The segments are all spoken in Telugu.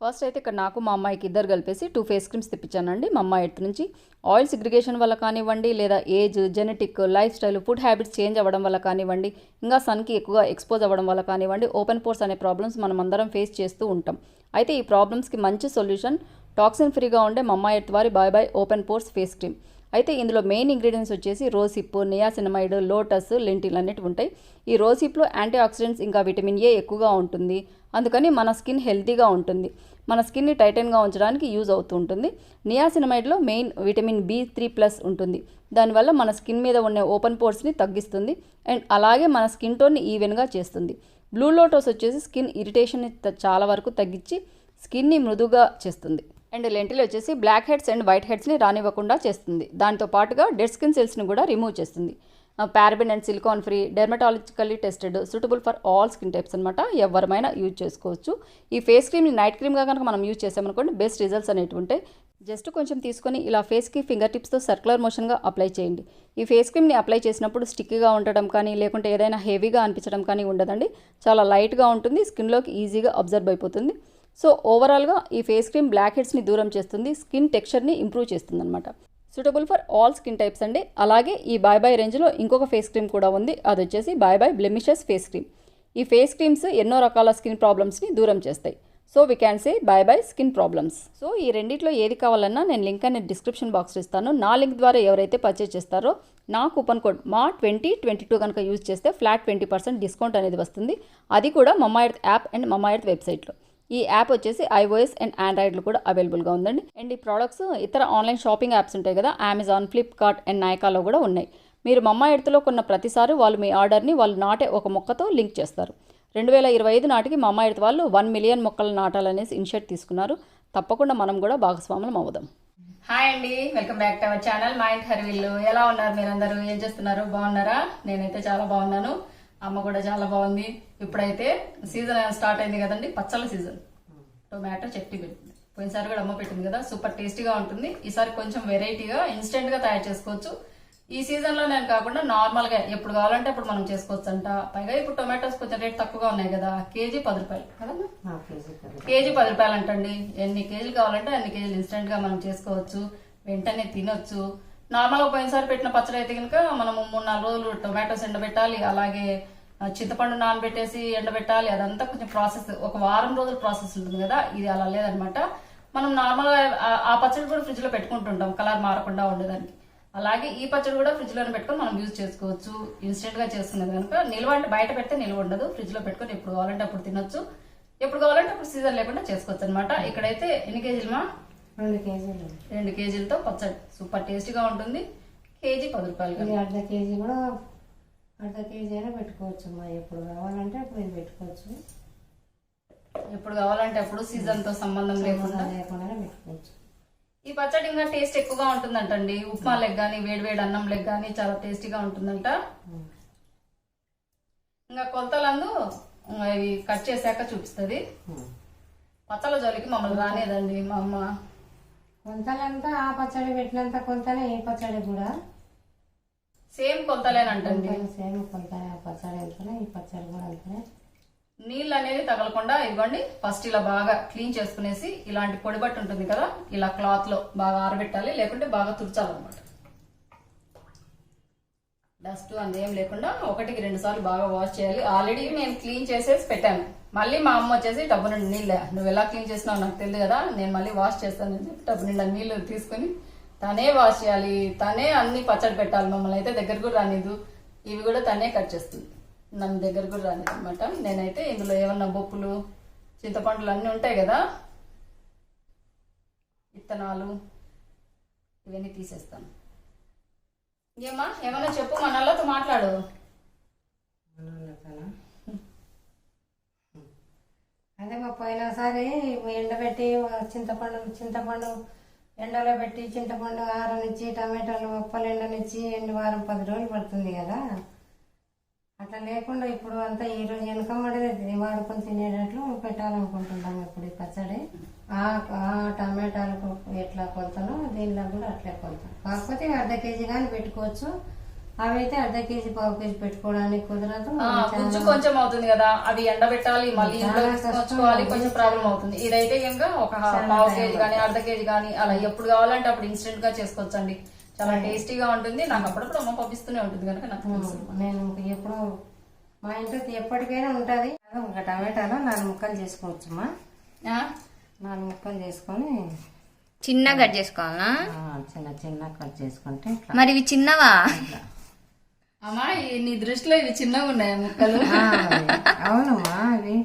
ఫస్ట్ అయితే ఇక్కడ నాకు మా అమ్మాయికి ఇద్దరు కలిపేసి 2 ఫేస్ క్రీమ్స్ తెప్పించానండి మా అమ్మాయి ఎత్తు నుంచి. ఆయిల్ సిగ్రిగేషన్ వల్ల కానివ్వండి, లేదా age, genetic, life style, food habits change అవ్వడం వల్ల కానివ్వండి, ఇంకా సన్కి ఎక్కువగా ఎక్స్పోజ్ అవ్వడం వల్ల కానివ్వండి, ఓపెన్ పోర్స్ అనే ప్రాబ్లమ్స్ మనం అందరం ఫేస్ చేస్తూ ఉంటాం. అయితే ఈ ప్రాబ్లమ్స్కి మంచి సొల్యూషన్ టాక్సిన్ ఫ్రీగా ఉండే మా అమ్మాయి ఎర్త్ వారి bye bye open pores face cream. అయితే ఇందులో మెయిన్ ఇంగ్రీడియంట్స్ వచ్చేసి రోసిప్, నియాసినమైడ్, లోటస్, లెంటిల్ అనేటివి ఉంటాయి. ఈ రోసిప్లో యాంటీ ఆక్సిడెంట్స్ ఇంకా విటమిన్ ఏ ఎక్కువగా ఉంటుంది. అందుకని మన స్కిన్ హెల్తీగా ఉంటుంది, మన స్కిన్ని టైటన్గా ఉంచడానికి యూజ్ అవుతూ ఉంటుంది. నియాసినమైడ్లో మెయిన్ విటమిన్ B3+ ఉంటుంది. దానివల్ల మన స్కిన్ మీద ఉన్న ఓపెన్ పోర్స్ని తగ్గిస్తుంది అండ్ అలాగే మన స్కిన్ టోన్ని ఈవెన్గా చేస్తుంది. బ్లూ లోటస్ వచ్చేసి స్కిన్ ఇరిటేషన్ని చాలా వరకు తగ్గించి స్కిన్ని మృదువుగా చేస్తుంది. అండ్ లెంటిల్ వచ్చేసి బ్లాక్ హెడ్స్ అండ్ వైట్ హెడ్స్ని రానివ్వకుండా చేస్తుంది. దాంతో పాటుగా డెడ్ స్కిన్ సెల్స్ని కూడా రిమూవ్ చేస్తుంది. Paraben and silicon free, dermatologically tested, suitable for all skin types అనమాట. ఎవరైనా యూజ్ చేసుకోవచ్చు. ఈ ఫేస్ క్రీమ్ని నైట్ క్రీమ్గా కనుక మనం యూజ్ చేసామనుకోండి బెస్ట్ రిజల్ట్స్ అనేవి ఉంటాయి. జస్ట్ కొంచెం తీసుకొని ఇలా ఫేస్కి ఫింగర్ టిప్స్తో సర్క్యులర్ మోషన్గా అప్లై చేయండి. ఈ ఫేస్ క్రీమ్ని అప్లై చేసినప్పుడు స్టిక్గా ఉండడం కానీ లేకుంటే ఏదైనా హెవీగా అనిపించడం కానీ ఉండదండి. చాలా లైట్గా ఉంటుంది, స్కిన్లోకి ఈజీగా అబ్జర్వ్ అయిపోతుంది. సో ఓవరాల్గా ఈ ఫేస్ క్రీమ్ బ్లాక్ హెడ్స్ని దూరం చేస్తుంది, స్కిన్ టెక్స్చర్ని ఇంప్రూవ్ చేస్తుంది అనమాట. Suitable for all skin types అండి. అలాగే ఈ బాయ్ బాయ్ రేంజ్లో ఇంకొక ఫేస్ క్రీమ్ కూడా ఉంది, అది వచ్చేసి bye bye blemishes face cream. ఈ ఫేస్ క్రీమ్స్ ఎన్నో రకాల స్కిన్ ప్రాబ్లమ్స్ని దూరం చేస్తాయి. So we can say bye bye skin problems. So ఈ రెండిట్లో ఏది కావాలన్నా నేను లింక్ అనేది డిస్క్రిప్షన్ బాక్స్లో ఇస్తాను. నా లింక్ ద్వారా ఎవరైతే పర్చేస్ చేస్తారో నా కూపన్ కోడ్ MA2022 కనుక యూజ్ చేస్తే ఫ్లాట్ 20% డిస్కౌంట్ అనేది వస్తుంది. అది కూడా మమ్మా ఎర్త్ యాప్ అండ్ మమ్మా ఎర్త్ వెబ్సైట్లో. ఈ యాప్ వచ్చేసి iOS అండ్ ఆండ్రాయిడ్లో కూడా అవైలబుల్గా ఉందండి. అండ్ ఈ ప్రోడక్ట్స్ ఇతర ఆన్లైన్ షాపింగ్ యాప్స్ ఉంటాయి కదా, అమెజాన్, ఫ్లిప్కార్ట్ అండ్ నైకాలో కూడా ఉన్నాయి. మీరు మమ్మా ఎర్త్లో కొన్న ప్రతిసారి వాళ్ళు మీ ఆర్డర్ని వాళ్ళు నాటే ఒక మొక్కతో లింక్ చేస్తారు. 2025 నాటికి మమ్మా ఎర్త్ వాళ్ళు 1 మిలియన్ మొక్కలు నాటాలనేసి ఇనిషియేట్ తీసుకున్నారు. తప్పకుండా మనం కూడా భాగస్వాములం అవుదాం. హాయ్ అండి, welcome back to our channel మా ఇంటి హరివిల్లు. ఎలా ఉన్నారు మీరందరూ? ఏం చేస్తున్నారు? బాగున్నారా? నేనైతే చాలా బాగున్నాను, అమ్మ కూడా చాలా బాగుంది. ఇప్పుడైతే సీజన్ స్టార్ట్ అయింది కదండి, పచ్చళ్ళ సీజన్. టొమాటో చట్నీ పెట్టింది, పోయినసారి కూడా అమ్మ పెట్టింది కదా, సూపర్ టేస్టీగా ఉంటుంది. ఈసారి కొంచెం వెరైటీగా ఇన్స్టెంట్గా తయారు చేసుకోవచ్చు. ఈ సీజన్లో నేను కాకుండా నార్మల్గా ఎప్పుడు కావాలంటే అప్పుడు మనం చేసుకోవచ్చు అంట. పైగా ఇప్పుడు టొమాటోస్ కొంచెం రేట్ తక్కువగా ఉన్నాయి కదా, కేజీ 10 రూపాయలు కదమ్మా, కేజీ 10 రూపాయలు అంటండి. ఎన్ని కేజీలు కావాలంటే అన్ని కేజీలు ఇన్స్టెంట్గా మనం చేసుకోవచ్చు, వెంటనే తినొచ్చు. నార్మల్గా పోయినసారి పెట్టిన పచ్చడి అయితే కనుక మనము 3-4 రోజులు టొమాటోస్ ఎండబెట్టాలి, అలాగే చింతపండు నానబెట్టేసి ఎండబెట్టాలి. అదంతా కొంచెం ప్రాసెస్, ఒక వారం రోజుల ప్రాసెస్ ఉంటుంది కదా. ఇది అలా లేదనమాట. మనం నార్మల్గా ఆ పచ్చడి కూడా ఫ్రిడ్జ్ లో పెట్టుకుంటుంటాం కలర్ మారకుండా ఉండేదానికి. అలాగే ఈ పచ్చడి కూడా ఫ్రిడ్జ్ లోనే పెట్టుకొని మనం యూజ్ చేసుకోవచ్చు. ఇన్స్టెంట్ గా చేసుకునేది కనుక నిల్వ అంటే బయట పెడితే నిల్వ ఉండదు, ఫ్రిడ్జ్ లో పెట్టుకొని ఎప్పుడు కావాలంటే అప్పుడు తినొచ్చు, ఎప్పుడు కావాలంటే అప్పుడు సీజన్ లేకుండా చేసుకోవచ్చు అనమాట. ఇక్కడైతే ఎన్ని కేజీలు? 2 కేజీలు. 2 కేజీలతో పచ్చడి సూపర్ టేస్టీగా ఉంటుంది. కేజీ 10 రూపాయలు. అర్ధ కేజీ కూడా, అర్ధ కేజీ అయినా పెట్టుకోవచ్చు అమ్మా. ఎప్పుడు కావాలంటే అప్పుడు ఇది పెట్టుకోవచ్చు, ఎప్పుడు కావాలంటే అప్పుడు సీజన్ తో సంబంధం లేకుండా పెట్టుకోవచ్చు. ఈ పచ్చడి ఇంకా టేస్ట్ ఎక్కువగా ఉంటుందంటండి. ఉప్మా లెగ్ గానీ, వేడివేడి అన్నం లెగ్ గానీ చాలా టేస్టీగా ఉంటుందంట. ఇంకా కొలతలందు ఇవి కట్ చేశాక చూపిస్తుంది. పచ్చళ్ళ జోలికి మమ్మల్ని రానేదండి మా అమ్మ. కొంతలంతా ఆ పచ్చడి పెట్టినంత కొంతనే ఈ పచ్చడి కూడా సేమ్ కొలతలేనంటండి. సేమ్ కొంతనే ఆ పచ్చడి అంతనే ఈ పచ్చడి కూడా అంతనే. నీళ్ళు అనేది తగలకుండా ఇవ్వండి. ఫస్ట్ ఇలా బాగా క్లీన్ చేసుకునేసి ఇలాంటి పొడి బట్ట ఉంటుంది కదా, ఇలా క్లాత్ లో బాగా ఆరబెట్టాలి, లేకుంటే బాగా తుడచాలన్నమాట. డస్ట్ అందేం లేకుండా 1-2 సార్లు బాగా వాష్ చేయాలి. ఆల్రెడీ నేను క్లీన్ చేసేసి పెట్టాను. మళ్ళీ మా అమ్మ వచ్చేసి టబ్బు నిండా నీళ్ళే, నువ్వు ఎలా క్లీన్ చేసినావు నాకు తెలియదు కదా, నేను మళ్ళీ వాష్ చేస్తానని చెప్పి టబ్బు నిండా నీళ్లు తీసుకుని తనే వాష్ చేయాలి, తనే అన్ని పచ్చడి పెట్టాలి. మమ్మల్ని అయితే దగ్గర కూడా రానిదు. ఇవి కూడా తనే కట్ చేస్తుంది, నన్ను దగ్గర కూడా రానిది అనమాట. నేనైతే ఇందులో ఏమన్నా బొప్పులు, చింతపండులు అన్నీ ఉంటాయి కదా, విత్తనాలు, ఇవన్నీ తీసేస్తాను. ఏమా ఏమన్నా చెప్పు, మన వాళ్ళతో మాట్లాడు. అదే మా పోయినసారి ఎండబెట్టి చింతపండు ఎండలో పెట్టి చింతపండు ఆరనిచ్చి టమాటాలు ఉప్పలు ఎండనిచ్చి వారం 10 రోజులు పడుతుంది కదా. అట్లా లేకుండా ఇప్పుడు అంతా ఈ రోజు వెనకబడి వాడుకొని తినేటట్లు పెట్టాలనుకుంటున్నాం. ఇప్పుడు ఈ పచ్చడి ఆ టమాటాలకు ఎట్లా కొలుతానో దీనిలో కూడా అట్లే కొలుతాం. కాకపోతే అర్ధ కేజీ కానీ పెట్టుకోవచ్చు, అవి అయితే అర్ధ కేజీ పావు కేజీ పెట్టుకోవడానికి కుదరదు. గుజ్జు కొంచెం అవుతుంది కదా, అవి ఎండబెట్టాలి, మళ్ళీ ఇంట్లో తీసుకొచ్చుకోవాలి, కొంచెం ప్రాబ్లం అవుతుంది. ఇదైతే ఇంకా ఒక పావు కేజీ కానీ అర్ధ కేజీ కానీ అలా ఎప్పుడు కావాలంటే అప్పుడు ఇన్స్టెంట్ గా చేసుకోవచ్చండి. చాలా టేస్టీగా ఉంటుంది. నాకు అప్పుడప్పుడు అమ్మ పంపిస్తూనే ఉంటుంది కనుక నాకు తెలుసు. నేను ఎప్పుడు మా ఇంట్లో ఎప్పటికైనా ఉంటుంది. ఒక టమాటాలో 4 ముక్కలు చేసుకోవచ్చమ్మా. 4 ముక్కలు చేసుకొని చిన్న కట్ చేసుకోవాలా? చిన్న చిన్న కట్ చేసుకుంటే మరి ఇవి చిన్నవా? అమ్మా నీ దృష్టిలో ఇవి చిన్నగా ఉన్నాయా ముక్కలు? అవునమ్మా, అవి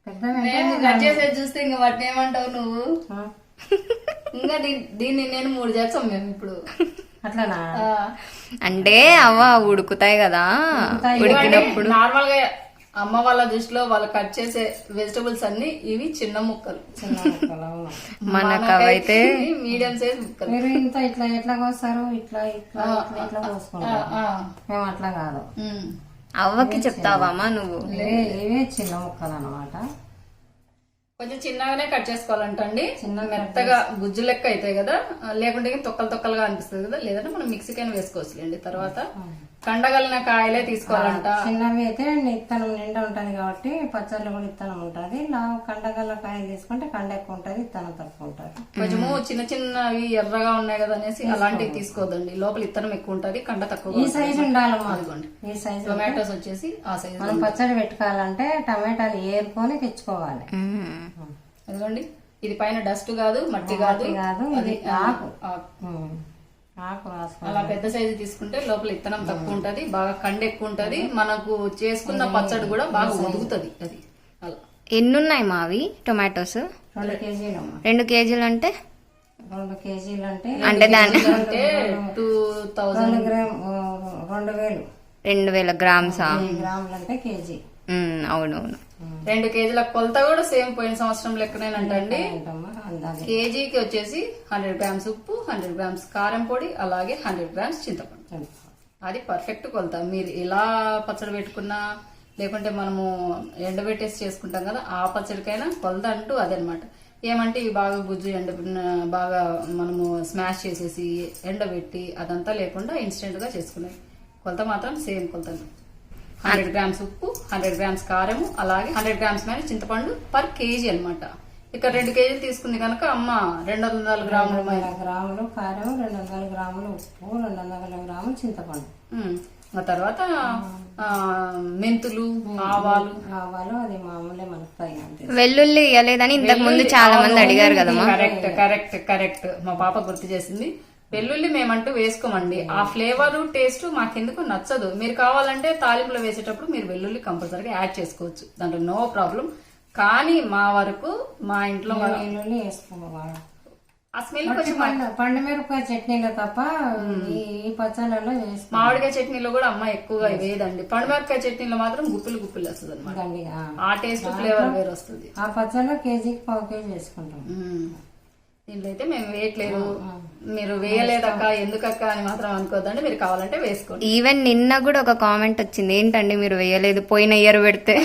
పెద్దగా కట్ చేసేది చూస్తే ఇంకా వాటిని ఏమంటావు నువ్వు? ఇంకా దీన్ని నేను 3 చేస్తాం మేము ఇప్పుడు. అట్లానా? అంటే అవ్వ ఉడుకుతాయి కదా, ఉడికినప్పుడు నార్మల్ గా అమ్మ వాళ్ళ దృష్టిలో వాళ్ళు కట్ చేసే వెజిటబుల్స్ అన్ని ఇవి చిన్న ముక్కలు. చిన్న ముక్కలు. అవును. మనకు అవైతే మీడియం సైజ్ ముక్కలు. మీరు ఇంత ఇట్లా ఎట్లా కోస్తారు? ఇట్లా ఇట్లా ఇట్లా ఇట్లా కోసుకుంటారు. మేము అట్లా కాదు. అవ్వకి చెప్తావమ్మా నువ్వు? ఇవే చిన్న ముక్కలు అన్నమాట. కొంచెం చిన్నగానే కట్ చేసుకోవాలంటండి. మెత్తగా గుజ్జు లెక్క అవుతాయి కదా, లేకుంటే తొక్కలు తొక్కలుగా అనిపిస్తుంది కదా. లేదంటే మనం మిక్సీకైనా వేసుకోవచ్చులేండి. తర్వాత కండగలిన కాయలే తీసుకోవాలంట. చిన్నవి అయితే ఇత్తనం నిండా ఉంటది కాబట్టి పచ్చళ్ళు కూడా ఇత్తనం ఉంటది. కండగల కాయలు తీసుకుంటే కండ ఎక్కువ ఉంటది, ఇత్తనం తక్కువ ఉంటది. కొంచెము చిన్న చిన్నవి ఎర్రగా ఉన్నాయి కదా అనేసి అలాంటివి తీసుకోవద్దండి. లోపల ఇత్తనం ఎక్కువ ఉంటది, కండ తక్కువ. ఈ సైజు ఉండాలమ్మా. ఈ సైజు. టొమాటోస్ వచ్చేసి ఆ సైజు. మనం పచ్చడి పెట్టుకోవాలంటే టమాటాలు ఏరుకొని తెచ్చుకోవాలి. అదిగోండి, ఇది పైన డస్ట్ కాదు, మట్టి కాదు, ఇది ఆకు. ఆకు అలా పెద్ద సైజు తీసుకుంటే లోపల ఇత్తనం తక్కువ ఉంటది, బాగా కండ ఎక్కువ ఉంటది. మనకు చేసుకున్న పచ్చడి కూడా బాగా ఉడుకుతుంది. అది అలా. ఎన్నున్నాయి మావి టొమాటోస్? 2 కేజీలు. 2 కేజీలు అంటే 2 కేజీలు అంటే దాని 2000 2000 గ్రామ్సా? గ్రాములు అంటే కేజీ. అవునవును. 2 కేజీల కొలత కూడా సేమ్ పోయిన సంవత్సరం లెక్కనేనంటండి. కేజీకి వచ్చేసి 100 గ్రామ్స్ ఉప్పు, 100 గ్రామ్స్ కారం పొడి, అలాగే 100 గ్రామ్స్ చింతపండు. అది పర్ఫెక్ట్ కొలత. మీరు ఇలా పచ్చడి పెట్టుకున్నా, లేకుంటే మనము ఎండబెట్టేసి చేసుకుంటాం కదా, ఆ పచ్చడికైనా కొలత అంటూ అదనమాట. ఏమంటే ఇవి బాగా గుజ్జు బాగా మనము స్మాష్ చేసేసి ఎండబెట్టి అదంతా లేకుండా ఇన్స్టెంట్ గా చేసుకున్నాయి. కొలత మాత్రం సేమ్ కొలత. 100 గ్రామ్స్ ఉప్పు, 100 గ్రామ్స్ కారము, అలాగే 100 గ్రామ్స్ మీద చింతపండు పర్ కేజీ అనమాట. ఇక 2 కేజీలు తీసుకుంది కనుక అమ్మ 200 గ్రాములు కారం, 200 గ్రాములు ఉప్పు, 200 గ్రాములు చింతపండు. ఆ తర్వాత మెంతులు, ఆవాలు. అది మామూలే మనకు తగినంత. వెల్లుల్లి ఇవ్వలేదని ఇంతకు ముందు చాలా మంది అడిగారు కదమ్మా. కరెక్ట్ మా పాప గుర్తు చేసింది. వెల్లుల్లి మేమంటూ వేసుకోమండి. ఆ ఫ్లేవర్ టేస్ట్ మాకెందుకు నచ్చదు. మీరు కావాలంటే తాలింపులో వేసేటప్పుడు మీరు వెల్లుల్లి కంపల్సరీగా యాడ్ చేసుకోవచ్చు, దాంట్లో నో ప్రాబ్లం. కానీ మా వరకు మా ఇంట్లో వెల్లుల్లి వేసుకోవాలి. ఆ స్మెల్ కొంచెం పండు మిరపకాయ చట్నీలో తప్ప ఈ పచ్చళ్ళలో వేసుకోవాలి. మామిడికాయ చట్నీలో కూడా అమ్మ ఎక్కువగా వేయదండి. పండు మిరపకాయ చట్నీలో మాత్రం గుప్పులు వస్తుంది అనమాట. ఆ టేస్ట్ ఫ్లేవర్ వేరు వస్తుంది. ఆ పచ్చళ్ళలో కేజీకి పావు కేజీ వేసుకుంటాం. దీంట్లో అయితే మేము వేయట్లేదు. మీరు వేయలేదక్క ఎందుకక్క అని మాత్రం అనుకోద్దండి. మీరు కావాలంటే వేసుకోండి. ఈవెన్ నిన్న కూడా ఒక కామెంట్ వచ్చింది, ఏంటండి మీరు వేయలేదు పోయిన ఇయర్ పెడితే.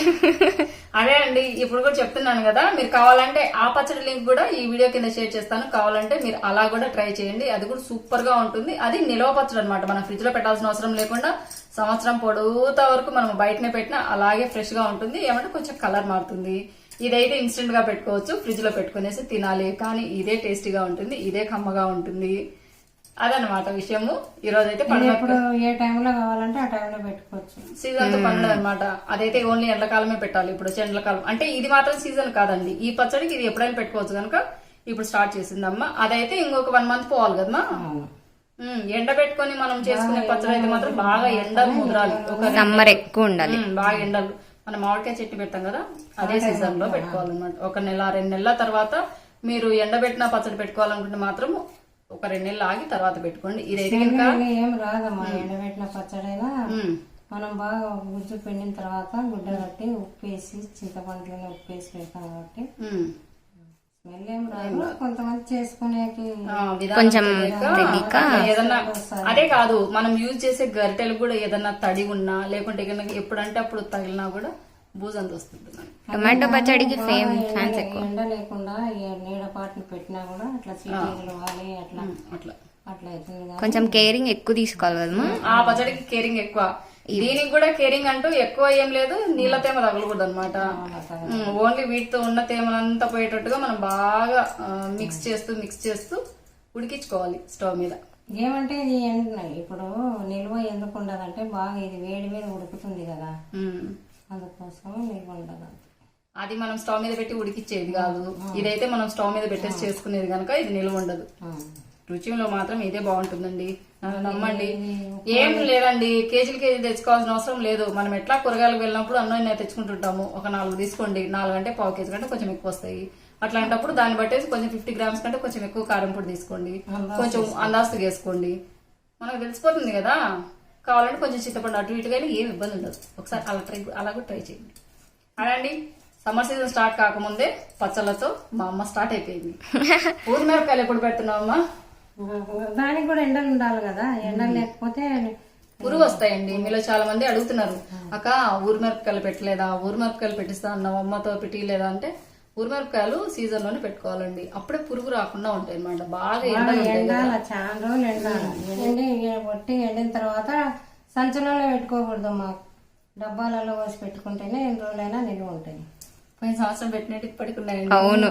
అదే అండి, ఇప్పుడు కూడా చెప్తున్నాను కదా, మీరు కావాలంటే ఆ పచ్చడి లింక్ కూడా ఈ వీడియో కింద షేర్ చేస్తాను. కావాలంటే మీరు అలా కూడా ట్రై చేయండి. అది కూడా సూపర్ గా ఉంటుంది. అది నిలవ పచ్చడి అనమాట. మనం ఫ్రిడ్జ్ లో పెట్టాల్సిన అవసరం లేకుండా సంవత్సరం పొడవుతా వరకు మనం బయటనే పెట్టినా అలాగే ఫ్రెష్ గా ఉంటుంది. ఏమంటే కొంచెం కలర్ మారుతుంది. ఇదైతే ఇన్స్టెంట్ గా పెట్టుకోవచ్చు, ఫ్రిడ్జ్ లో పెట్టుకునేసి తినాలి. కానీ ఇదే టేస్టీగా ఉంటుంది, ఇదే కమ్మగా ఉంటుంది. అదనమాట విషయము. ఈ రోజు అయితే ఏ టైంలో కావాలంటే ఆ టైంలో పెట్టుకోవచ్చు. సీజన్ తో పండుగ అనమాట. అదైతే ఓన్లీ ఎండాకాలమే పెట్టాలి. ఇప్పుడు ఎండాకాలం అంటే ఇది మాత్రం సీజన్ కాదండి. ఈ పచ్చడికి ఇది ఎప్పుడైనా పెట్టుకోవచ్చు కనుక ఇప్పుడు స్టార్ట్ చేసిందమ్మా. అదైతే ఇంకొక 1 మంత్ పోవాలి కదమ్మా. ఎండ పెట్టుకుని మనం చేసుకునే పచ్చడి అయితే మాత్రం బాగా ఎండలు ముదరాలి. సమ్మర్ ఎక్కువ ఉండాలి, బాగా ఎండలు. మనం మామిడికాయ చట్నీ పెడతాం కదా, అదే సీజన్ లో పెట్టుకోవాలన్నమాట. 1 నెల 2 నెలల తర్వాత మీరు ఎండబెట్టిన పచ్చడి పెట్టుకోవాలనుకుంటే మాత్రం ఒక 2 నెలలు ఆగి తర్వాత పెట్టుకోండి. ఇదైతే ఏం రాదమ్మా. ఎండబెట్టిన పచ్చడైనా మనం బాగా గుజ్జు పిండిన తర్వాత గుడ్డ కట్టి ఉప్పు వేసి చింతపండులోనే ఉప్పు వేసి పెడతాం కాబట్టి స్మెల్ ఏం రాదు. కొంతమంది చేసుకునేకి కొంచెం ఏదన్నా అదే కాదు, మనం యూజ్ చేసే గరిటెలు కూడా ఏదన్నా తడి ఉన్నా లేకుంటే ఎప్పుడంటే అప్పుడు తగిలినా కూడా బూజంత వస్తుంది. టొమాటో పచ్చడికి ఫ్యాన్స్ ఎక్కువ. ఎండ లేకుండా నీడ పాటను పెట్టినా కూడా అట్లా చీటీలు అట్లా అట్లా అవుతుంది కదా. కొంచెం కేరింగ్ ఎక్కువ తీసుకోవాలి కదమ్మా. ఆ పచ్చడికి కేరింగ్ ఎక్కువ, దీనికి కూడా కేరింగ్ అంటూ ఎక్కువ ఏం లేదు. నీళ్ళ తేమ తగలకూడదు అనమాట. ఓన్లీ వీటితో ఉన్న తేమనంతా పోయేటట్టుగా మనం బాగా మిక్స్ చేస్తూ ఉడికించుకోవాలి స్టవ్ మీద. ఏమంటే ఇది ఇప్పుడు నిల్వ ఎందుకు ఉండదంటే బాగా ఇది వేడి మీద ఉడుకుతుంది కదా, అందుకోసం నిల్వ ఉండదు. అది మనం స్టవ్ మీద పెట్టి ఉడికిచ్చేది కాదు, ఇదైతే మనం స్టవ్ మీద పెట్టేసి చేసుకునేది కనుక ఇది నిల్వ ఉండదు. రుచిలో మాత్రం ఇదే బాగుంటుందండి, నన్ను నమ్మండి. ఏం లేదండి, కేజీలు తెచ్చుకోవాల్సిన అవసరం లేదు. మనం ఎట్లా కూరగాయలకు వెళ్ళినప్పుడు అన్నీ తెచ్చుకుంటుంటాము. ఒక 4 తీసుకోండి, 4 అంటే పావు కేజీ కంటే కొంచెం ఎక్కువ వస్తాయి. అట్లాంటప్పుడు దాన్ని బట్టేసి కొంచెం 50 గ్రామ్స్ కంటే కొంచెం ఎక్కువ కారం పొడి తీసుకోండి, కొంచెం అందాస్తుగా వేసుకోండి. మనకు తెలిసిపోతుంది కదా. కావాలంటే కొంచెం చింతపండు అటు ఇటు కానీ ఏం ఇబ్బంది ఉండదు. ఒకసారి అలా కూడా ట్రై చేయండి. అదండి, సమ్మర్ సీజన్ స్టార్ట్ కాకముందే పచ్చళ్ళతో మా అమ్మ స్టార్ట్ అయిపోయింది. ఊరి మిరపకాయలు ఎప్పుడు పెడుతున్నావమ్మా? దానికి కూడా ఎండలు ఉండాలి కదా, ఎండలు లేకపోతే పురుగు వస్తాయండి. మీలో చాలా మంది అడుగుతున్నారు, అక్క ఊరి మిరపకాయలు పెట్టలేదా, ఊరి మిరపకాయలు పెట్టిస్తా అన్నావు అమ్మతో పెట్టలేదా అంటే, ఊరి మిరపకాయలు సీజన్ లోనే పెట్టుకోవాలండి. అప్పుడే పురుగు రాకుండా ఉంటాయి అన్నమాట. బాగా ఎండాలి, చాలా రోజులు ఎండిన తర్వాత సంచులలో పెట్టుకోకూడదు. మా డబ్బాలలో పోసి పెట్టుకుంటేనే ఎన్ని రోజులైనా నిల్వ ఉంటాయి. పోయిన సంవత్సరం పెట్టినట్టు ఇప్పటికి ఉన్నాయండి. అవును,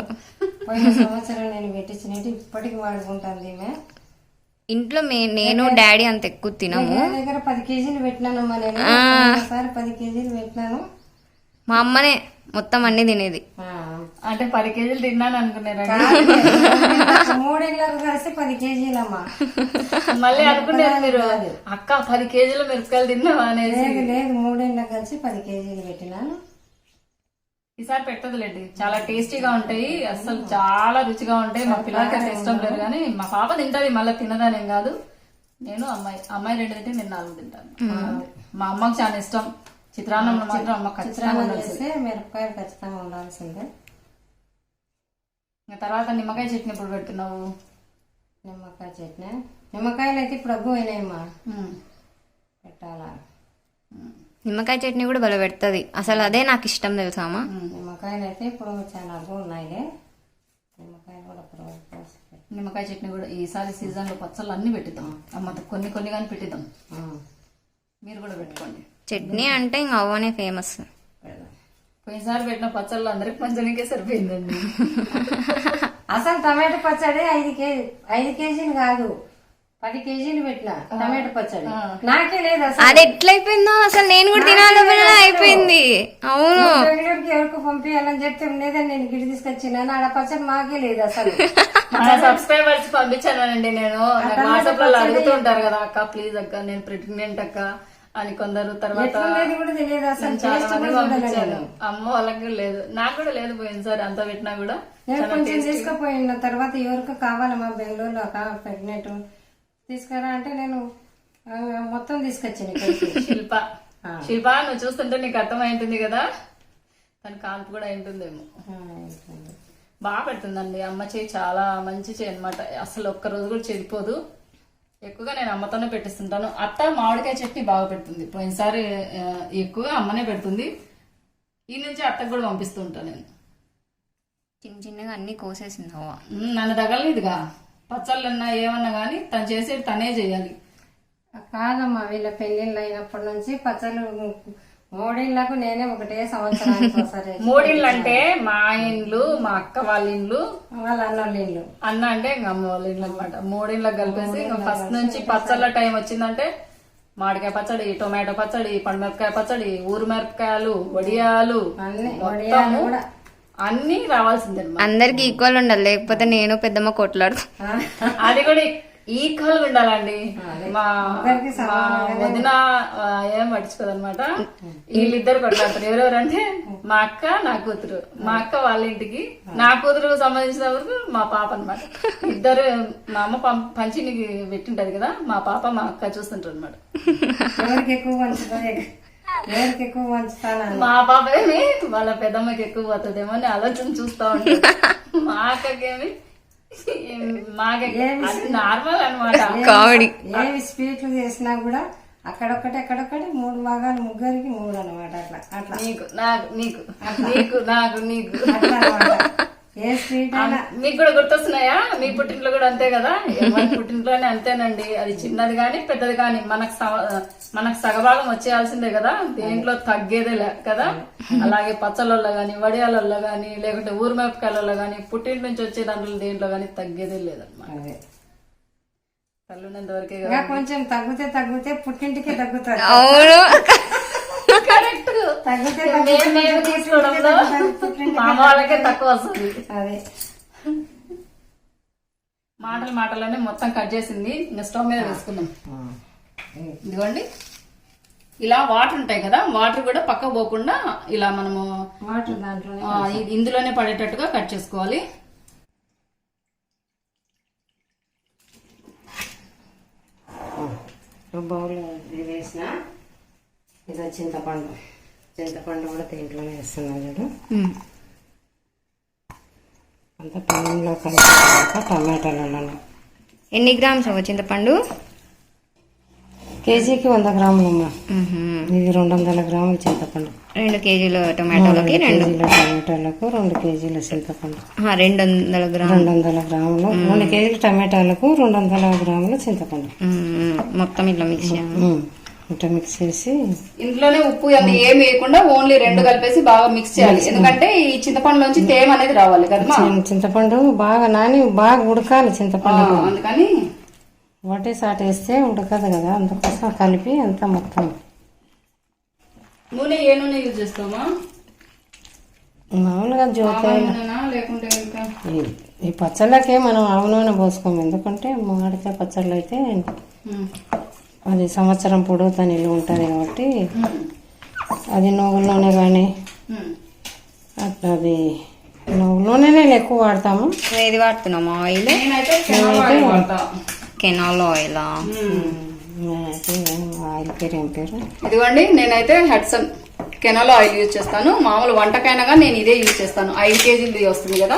పోయిన సంవత్సరం నేను పెట్టించినట్టు ఇప్పటికి వాడుకుంటాను. ఇంట్లో నేను డాడీ అంత ఎక్కువ తినము. దగ్గర 10 కేజీలు పెట్టినానమ్మా నేను. ఒకసారి 10 కేజీలు పెట్టినాను. మా అమ్మనే మొత్తం అన్ని తినేది. అంటే 10 కేజీలు తిన్నాను అనుకున్నారా? 3 ఇళ్ళకు కలిసి 10 కేజీలమ్మా. మళ్ళీ అనుకున్నారు మీరు, అక్క 10 కేజీల మిరపకాయలు తిన్నావా అనేది. లేదు 3 ఇళ్ళకు కలిసి 10 కేజీలు పెట్టినాను. ఈసారి పెట్టదులేండి, చాలా టేస్టీగా ఉంటాయి, అసలు చాలా రుచిగా ఉంటాయి. మా పిల్లలకి అంత ఇష్టం లేదు కానీ మా పాప తింటది, మళ్ళీ తినదానేం కాదు. నేను అమ్మాయి 2 తింటే నేను 4 తింటాను. మా అమ్మకి చాలా ఇష్టం. చిత్రాన్నం మాత్రం అమ్మ ఖచ్చితంగా చేస్తే మిరపకాయలు ఖచ్చితంగా ఉండాల్సిందే. ఇంకా తర్వాత నిమ్మకాయ చట్నీ ఎప్పుడు పెడుతున్నావు? నిమ్మకాయ చట్నీ, నిమ్మకాయలు అయితే ఇప్పుడు అగ్గు అయినాయమ్మా, పెట్టాలా. నిమ్మకాయ చట్నీ కూడా భలే పెడుతుంది, అసలు అదే నాకు ఇష్టం తెలుసామా. నిమ్మకాయలు అయితే ఇప్పుడు చాలా అగ్గు ఉన్నాయిలే, నిమ్మకాయలు కూడా నిమ్మకాయ చట్నీ కూడా ఈసారి సీజన్ లో పచ్చళ్ళు అన్ని పెట్టిద్దాం. అమ్మ కొన్ని కానీ పెట్టిద్దాం, మీరు కూడా పెట్టుకోండి. చట్నీ అంటే ఇంకా అవ్వనే ఫేమస్. పోయినసారి పెట్టిన పచ్చళ్ళు అందరికి పంచడానికే సరిపోయిందండి. అసలు టమాటో పచ్చడి 5 కేజీలు కాదు 10 కేజీలు పెట్టిన టమాటో పచ్చడి నాకే లేదు అసలు. అది ఎట్లయిపోయిందో అసలు, నేను కూడా తినాలి అయిపోయింది. అవును, బెంగళూరుకి ఎవరికి పంపించాలని చెప్తే ఉండేదని నేను గిడి తీసుకొచ్చినాను. ఆడ పచ్చడి మాకే లేదు అసలు. మన సబ్స్క్రైబర్స్ పంపించానండి నేను. వాట్సాప్ లో అడుగుతూ ఉంటారు కదా, అక్క ప్లీజ్ అక్క నేను ప్రెగ్నెంట్ అక్క అని కొందరు. తర్వాత కూడా తెలియదు అసలు, చాలా మంది పంపించాను. అమ్మ వాళ్ళకి లేదు, నాకు కూడా లేదు పోయినసారి అంతా పెట్టినా కూడా. కొంచెం తీసుకుపోయిన తర్వాత ఎవరికి కావాలమ్మా బెంగళూరులో ప్రెగ్నెంట్ తీసుకురా అంటే నేను మొత్తం తీసుకొచ్చాను. శిల్ప నువ్వు చూస్తుంటే నీకు అర్థమైంటుంది కదా, తన కాన్పు కూడా అయింటుందేమో. బాగా పెడుతుందండి అమ్మ చేయి, చాలా మంచి చేయి అనమాట. అసలు ఒక్క రోజు కూడా చెడిపోదు. ఎక్కువగా నేను అమ్మతోనే పెట్టిస్తుంటాను. అత్త మామిడికాయ చట్నీ బాగా పెడుతుంది. పోయినసారి ఎక్కువగా అమ్మనే పెడుతుంది. ఈ నుంచి అత్తకు కూడా పంపిస్తూ ఉంటాను నేను. చిన్నగా అన్ని కోసేసింది అవ్వ. నన్ను తగలలేదుగా, పచ్చళ్ళన్నా ఏమన్నా గానీ తను చేసేది తనే చేయాలి. కాదమ్మా, వీళ్ళ పెళ్లిళ్ళు అయినప్పటి నుంచి పచ్చళ్ళు 3 ఇళ్ళకు నేనే ఒకటే సంవత్సరానికి ఒకసారి. 3 ఇళ్ళు అంటే మా ఇండ్లు, మా అక్క వాళ్ళ ఇండ్లు, వాళ్ళ అన్నోళ్ళ ఇల్లు. అన్న అంటే ఇంకా అమ్మ వాళ్ళ ఇల్లు అనమాట. 3 ఇళ్ళకి కలిపేసి ఇంకా ఫస్ట్ నుంచి పచ్చళ్ళ టైం వచ్చిందంటే మామిడికాయ పచ్చడి, టొమాటో పచ్చడి, పండుమిరపకాయ పచ్చడి, ఊరు మిరపకాయలు, వడియాలు, మొత్తము అన్ని రావాల్సిందే. అందరికి ఈక్వల్ ఉండాలి, లేకపోతే నేను పెద్దమ్మ కొట్లాడు. అది కూడా ఈక్వల్ ఉండాలండి. మా వదిన ఏం పట్టించుకోదు అనమాట. వీళ్ళిద్దరు కొట్లాడతారు. ఎవరెవరంటే మా అక్క, నా కూతురు. మా అక్క వాళ్ళ ఇంటికి, నా కూతురు సంబంధించిన వరకు మా పాప అనమాట. ఇద్దరు మా అమ్మ పంచినికి పెట్టింటది కదా, మా పాప మా అక్క చూస్తుంటారు అనమాట. మా పాప ఏమి వాళ్ళ పెద్దమ్మకి ఎక్కువ పోతుందేమో అని ఆలోచన చూస్తా ఉంటాడు. మా అక్కకేమి నార్మల్ అనమాట. ఏమి స్వీట్లు చేసినా కూడా అక్కడొక్కటి 3 భాగాలు, ముగ్గురికి 3 అనమాట. అట్లా నీకు నాకు నీకు నీకు నాకు నీకు ఏ స్వీట్ అయినా మీకు కూడా గుర్తొస్తున్నాయా? మీ పుట్టింట్లో కూడా అంతే కదా? ఎవరి పుట్టింట్లోనే అంతేనండి. అది చిన్నది గాని పెద్దది గాని మనకు సగభాగం వచ్చేయాల్సిందే కదా, దేంట్లో తగ్గేదే కదా. అలాగే పచ్చళ్ళల్లో గాని, వడియాలలో గాని, లేకుంటే ఊరిమిరపకాయలలో గాని, పుట్టింటి నుంచి వచ్చే దాంట్లో దేంట్లో గాని తగ్గేదే లేదన్నమాట. అదే తల్లున్నంత వరకే కదా. ఇంకా కొంచెం తగ్గితే పుట్టింటికే తగ్గుతుంది. అవును. కరెక్ట్. తగ్గితే మేము తీసుకోవడంలో మా అమ్మ వాళ్ళకే తక్కువ వస్తుంది. అదే మాటలనే మొత్తం కట్ చేసింది. ఇంకా స్టవ్ మీద వేసుకుందాం. ఇదిగోండి, ఇలా వాటర్ ఉంటాయి కదా, వాటర్ కూడా పక్క పోకుండా ఇలా మనము వాటర్ దాంట్లో ఇందులోనే పడేటట్టుగా కట్ చేసుకోవాలి. బౌల్ ఇది వేసిన, ఇది చింతపండు కూడా దీంట్లోనే వేస్తున్నాను చూడు. అంతా పెనంలో కలిపి టమాటాలలో ఎన్ని గ్రామ్స్ అవ్వ చింతపండు? కేజీకి 100 గ్రాములు అమ్మా. ఇది 200 గ్రాములు చింతపండు. 2 కేజీల టమాటోలకి 2 కేజీల టమాటాలకు 2 కేజీల చింతపండు. 200 గ్రాములు. 200 గ్రాములు 2 కేజీల టమాటాలకు 200 గ్రాముల చింతపండు. మొత్తం ఇట్లా మిక్స్ చేయాలి. ఇట్లా మిక్స్ చేసి ఇంట్లోనే ఉప్పు అది ఏమి వేయకుండా ఓన్లీ 2 కలిపేసి బాగా మిక్స్ చేయాలి. ఎందుకంటే ఈ చింతపండులోంచి తేమ అనేది రావాలి కదా. చింతపండు బాగా నాని బాగా ఉడకాలి చింతపండు. అందుకని ఒకటే సాట వేస్తే ఉడకదు కదా, అందుకోసం కలిపి అంతా మొత్తం. నూనె ఏ నూనె యూజ్ చేస్తామా? మామూలుగా జ్యోతి లేకుంటే ఇంకా ఈ పచ్చళ్ళకే మనం ఆవు నూనె పోసుకోము. ఎందుకంటే మామిడికాయ పచ్చళ్ళు అయితే అది సంవత్సరం పొడవుతా నిల్వ ఉంటుంది కాబట్టి అది నువ్వుల నూనె కానీ అట్లా అది నువ్వుల నూనెనే ఎక్కువ వాడతాము. ఏది వాడుతున్నాము? ఆయిల్? Canal oil. ఆయిల్ పేరు ఏం పేరు? ఇదిగోండి, నేనైతే హెడ్సన్ కెనాల్ ఆయిల్ యూజ్ చేస్తాను. మామూలు వంటకైనా నేను ఇదే యూజ్ చేస్తాను. 5 కేజీలు వస్తుంది కదా,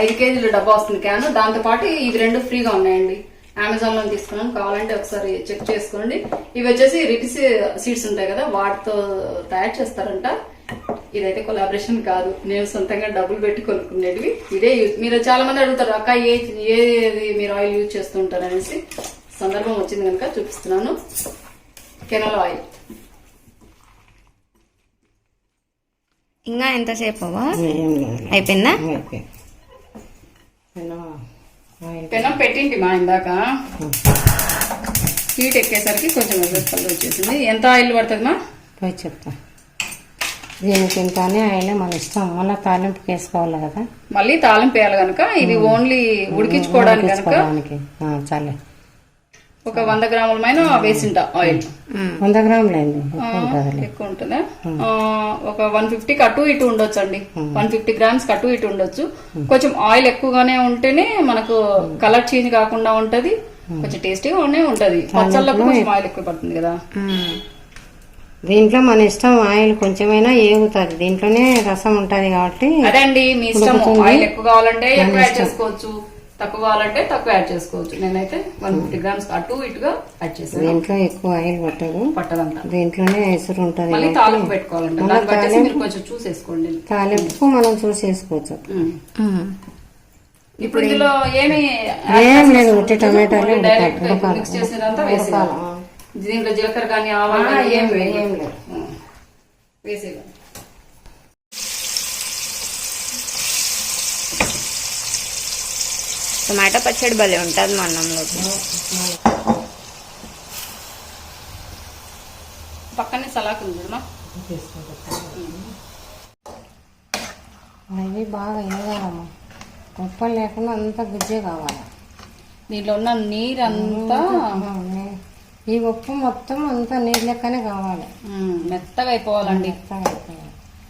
5 కేజీలు డబ్బా వస్తుంది క్యాన్. దాంతో పాటు ఇవి 2 ఫ్రీగా ఉన్నాయండి. అమెజాన్ లో తీసుకున్నాను, కావాలంటే ఒకసారి చెక్ చేసుకోండి. ఇవి వచ్చేసి రిటిస్ సీడ్స్ ఉంటాయి కదా, వాటితో తయారు చేస్తారంట. ఇదైతే కొలాబరేషన్ కాదు, నేను సొంతంగా డబ్బులు పెట్టి కొనుక్కునేటివి. ఇదే యూజ్. మీరు చాలా మంది అడుగుతారు, అక్క ఏది మీరు ఆయిల్ యూజ్ చేస్తుంటారు అనేసి. సందర్భం వచ్చింది కనుక చూపిస్తున్నాను. Canal oil. ఇంకా ఎంతసేపు అయిపోయిందా? పెనం పెట్టింటి మా ఇందాక, హీట్ ఎక్కేసరికి కొంచెం కలర్ వచ్చేసింది. ఎంత ఆయిల్ పడుతుంది మా? పోయి చెప్తా. దీనికి ఇంకానే ఆయిల్ మన ఇష్టం. మళ్ళీ తాలింపుకి వేసుకోవాలి కదా, మళ్ళీ తాలింపు వేయాలి కనుక ఇది ఓన్లీ ఉడికించుకోవడానికి కనుక చాలే. ఒక 100 గ్రాములమైన వేసింట ఆయిల్. 100 గ్రాములు అయింది, ఎక్కువ ఉంటుందా? ఒక 150కి అటు ఇటు ఉండొచ్చు అండి. 150 గ్రామ్స్ అటు ఇటు ఉండొచ్చు. కొంచెం ఆయిల్ ఎక్కువగానే ఉంటేనే మనకు కలర్ చేంజ్ కాకుండా ఉంటది, కొంచెం టేస్టీగా ఉంటది. పచ్చళ్ళకు కొంచెం ఆయిల్ ఎక్కువ పడుతుంది కదా. దీంట్లో మన ఇష్టం, ఆయిల్ కొంచెమైనా ఏగుతుంది, దీంట్లోనే రసం ఉంటది కాబట్టి. అదే అండి, మీ ఇష్టం. ఆయిల్ ఎక్కువ కావాలంటే ఎక్కువ యాడ్ చేసుకోవచ్చు, తక్కువ కావాలంటే తక్కువ యాడ్ చేసుకోవచ్చు. నేనైతే 150 గ్రామ్స్ అటు ఇటుగా యాడ్ చేస్తాను. దీంట్లో ఎక్కువ ఆయిల్ పట్టదంట, దీంట్లోనే ఎసురు ఉంటది. మళ్ళీ తాలింపు పెట్టుకోవాలంటే దాన్ని బట్టి మీరు కొంచెం చూసేసుకోండి. తాలింపు మనం చూసేసుకోవచ్చు. ఇప్పుడు ఇందులో ఏం లేదు, ఉట్టి టమాటాలు మిక్స్ చేసినంతా వేసేయాలి. దీంట్లో జీలకర్ర కానీ ఆవాలు కానీ ఏం లేదు, వేసేయాలి. టమాటా పచ్చడి భలే ఉంటుంది మా అన్నంలోకి. పక్కనే సలాక్ ఉంది చూడమా. అవి బాగా వేయాలమ్మా, ఉప్పలు లేకుండా అంతా గుజ్జే కావాలి. దీంట్లో ఉన్న నీరంతా ఈ ఉప్పు మొత్తం అంతా నీరు లెక్కనే కావాలి, మెత్తగా అయిపోవాలండి.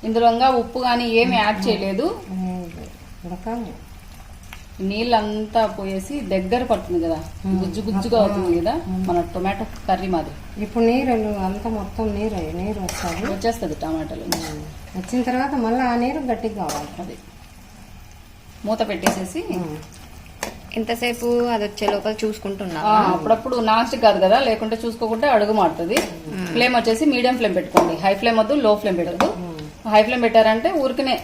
ఇందులో ఉప్పు కానీ ఏమి యాడ్ చేయలేదు. ఉడకాలి, నీళ్ళంతా పోయేసి దగ్గర పడుతుంది కదా, గుజ్జు గుజ్జుగా అవుతుంది కదా మన టొమాటో కర్రీ మాది. ఇప్పుడు నీరు అంతా మొత్తం నీరు వచ్చేస్తుంది టమాటాలు. వచ్చిన తర్వాత మళ్ళీ ఆ నీరు గట్టిగా కావాలి. అది మూత పెట్టేసేసి ఎంతసేపు అది వచ్చే లోపల చూసుకుంటున్నా. అప్పుడప్పుడు నాన్ స్టిక్ కాదు కదా, లేకుంటే చూసుకోకుంటే అడుగు మారుతుంది. ఫ్లేమ్ వచ్చేసి మీడియం ఫ్లేమ్ పెట్టుకోండి, హై ఫ్లేమ్ వద్దు, లో ఫ్లేమ్ పెట్టద్దు. హై ఫ్లేమ్ పెట్టారంటే ఊరికనే